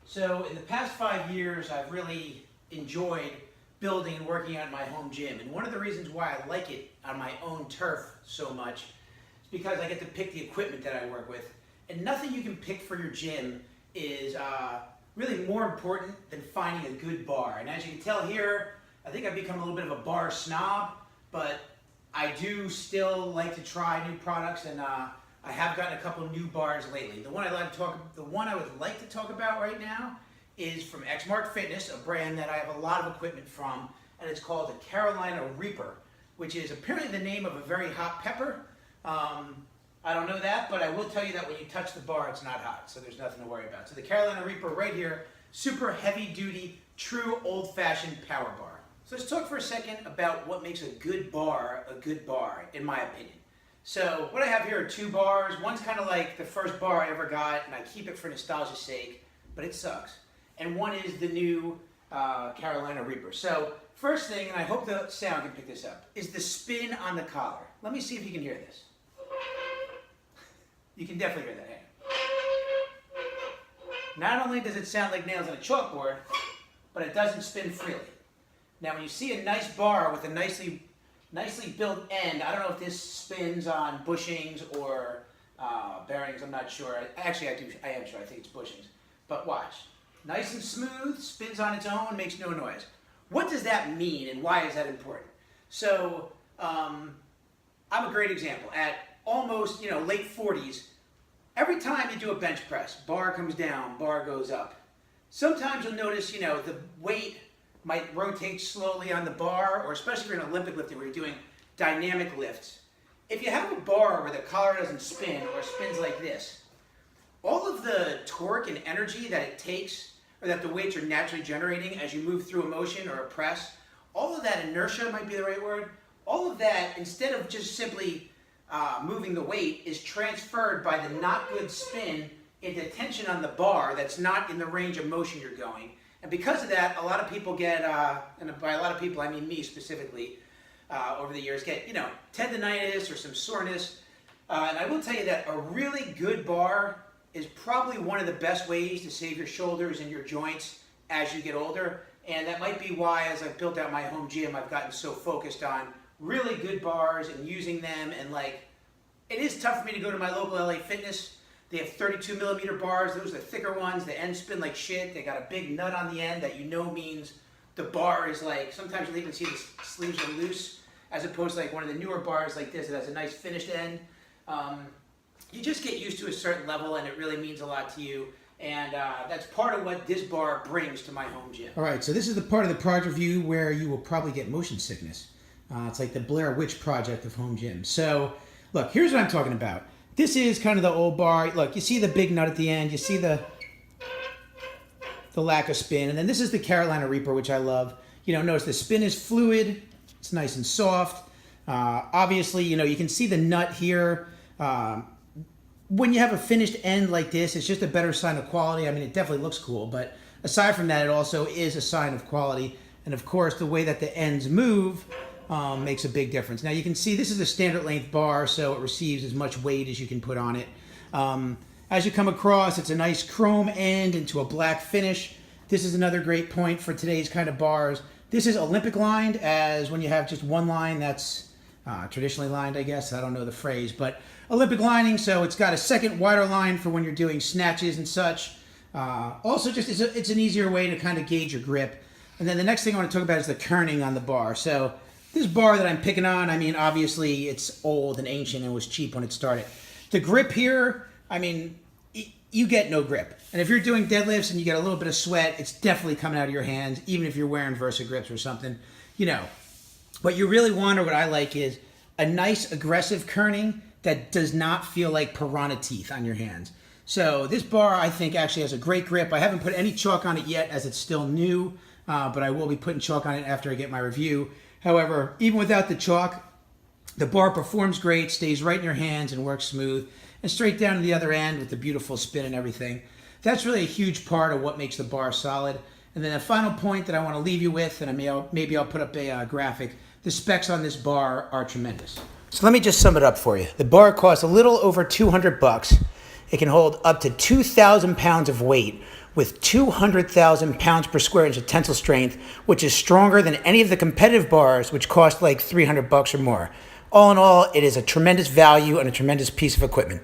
So in the past 5 years, I've really enjoyed building and working out in my home gym. And one of the reasons why I like it on my own turf so much is because I get to pick the equipment that I work with. And nothing you can pick for your gym is really more important than finding a good bar. And as you can tell here, I think I've become a little bit of a bar snob, but I do still like to try new products, and I have gotten a couple new bars lately. The one I would like to talk about right now is from XMark Fitness, a brand that I have a lot of equipment from, and it's called the Carolina Reaper, which is apparently the name of a very hot pepper. I don't know that, but I will tell you that when you touch the bar, it's not hot, so there's nothing to worry about. So the Carolina Reaper right here, super heavy duty, true old-fashioned power bar. So let's talk for a second about what makes a good bar, in my opinion. So what I have here are two bars. One's kind of like the first bar I ever got, and I keep it for nostalgia's sake, but it sucks. And one is the new Carolina Reaper. So first thing, and I hope the sound can pick this up, is the spin on the collar. Let me see if you can hear this. You can definitely hear that. Hey. Not only does it sound like nails on a chalkboard, but it doesn't spin freely. Now when you see a nice bar with a nicely built end, I don't know if this spins on bushings or bearings, I'm not sure. Actually, I am sure, I think it's bushings. But watch. Nice and smooth, spins on its own, makes no noise. What does that mean, and why is that important? So, I'm a great example. At almost, late 40s, every time you do a bench press, bar comes down, bar goes up. Sometimes you'll notice, the weight might rotate slowly on the bar, or especially if you're an Olympic lifter where you're doing dynamic lifts. If you have a bar where the collar doesn't spin or spins like this, all of the torque and energy that it takes, or that the weights are naturally generating as you move through a motion or a press, all of that inertia might be the right word, all of that, instead of just simply moving the weight, is transferred by the not good spin into tension on the bar that's not in the range of motion you're going. And because of that, a lot of people get, and by a lot of people I mean me specifically, over the years get, tendonitis or some soreness. And I will tell you that a really good bar is probably one of the best ways to save your shoulders and your joints as you get older. And that might be why, as I've built out my home gym, I've gotten so focused on really good bars and using them. And it is tough for me to go to my local LA Fitness. They have 32 millimeter bars. Those are the thicker ones. The ends spin like shit. They got a big nut on the end that means the bar is sometimes you'll even see the sleeves are loose, as opposed to one of the newer bars like this that has a nice finished end. You just get used to a certain level, and it really means a lot to you. And that's part of what this bar brings to my home gym. All right, so this is the part of the product review where you will probably get motion sickness. It's like the Blair Witch Project of home gyms. So, look, here's what I'm talking about. This is kind of the old bar. Look, you see the big nut at the end. You see the lack of spin. And then this is the Carolina Reaper, which I love. Notice the spin is fluid. It's nice and soft. Obviously, you can see the nut here. When you have a finished end like this, it's just a better sign of quality. I mean, it definitely looks cool, but aside from that, it also is a sign of quality. And of course, the way that the ends move makes a big difference. Now you can see this is a standard length bar, so it receives as much weight as you can put on it. As you come across, it's a nice chrome end into a black finish. This is another great point for today's kind of bars. This is Olympic lined, as when you have just one line that's traditionally lined, I guess. I don't know the phrase, but Olympic lining, so it's got a second wider line for when you're doing snatches and such. Also, just it's an easier way to kind of gauge your grip. And then the next thing I want to talk about is the kerning on the bar. So this bar that I'm picking on, I mean, obviously it's old and ancient and was cheap when it started. The grip here, I mean, you get no grip. And if you're doing deadlifts and you get a little bit of sweat, it's definitely coming out of your hands, even if you're wearing Versa grips or something. What you really want, or what I like, is a nice aggressive kerning that does not feel like piranha teeth on your hands. So this bar, I think, actually has a great grip. I haven't put any chalk on it yet, as it's still new, but I will be putting chalk on it after I get my review. However, even without the chalk, the bar performs great, stays right in your hands, and works smooth. And straight down to the other end with the beautiful spin and everything. That's really a huge part of what makes the bar solid. And then the final point that I want to leave you with, and maybe I'll put up a graphic, the specs on this bar are tremendous. So let me just sum it up for you. The bar costs a little over $200. It can hold up to 2,000 pounds of weight, with 200,000 pounds per square inch of tensile strength, which is stronger than any of the competitive bars, which cost like $300 or more. All in all, it is a tremendous value and a tremendous piece of equipment.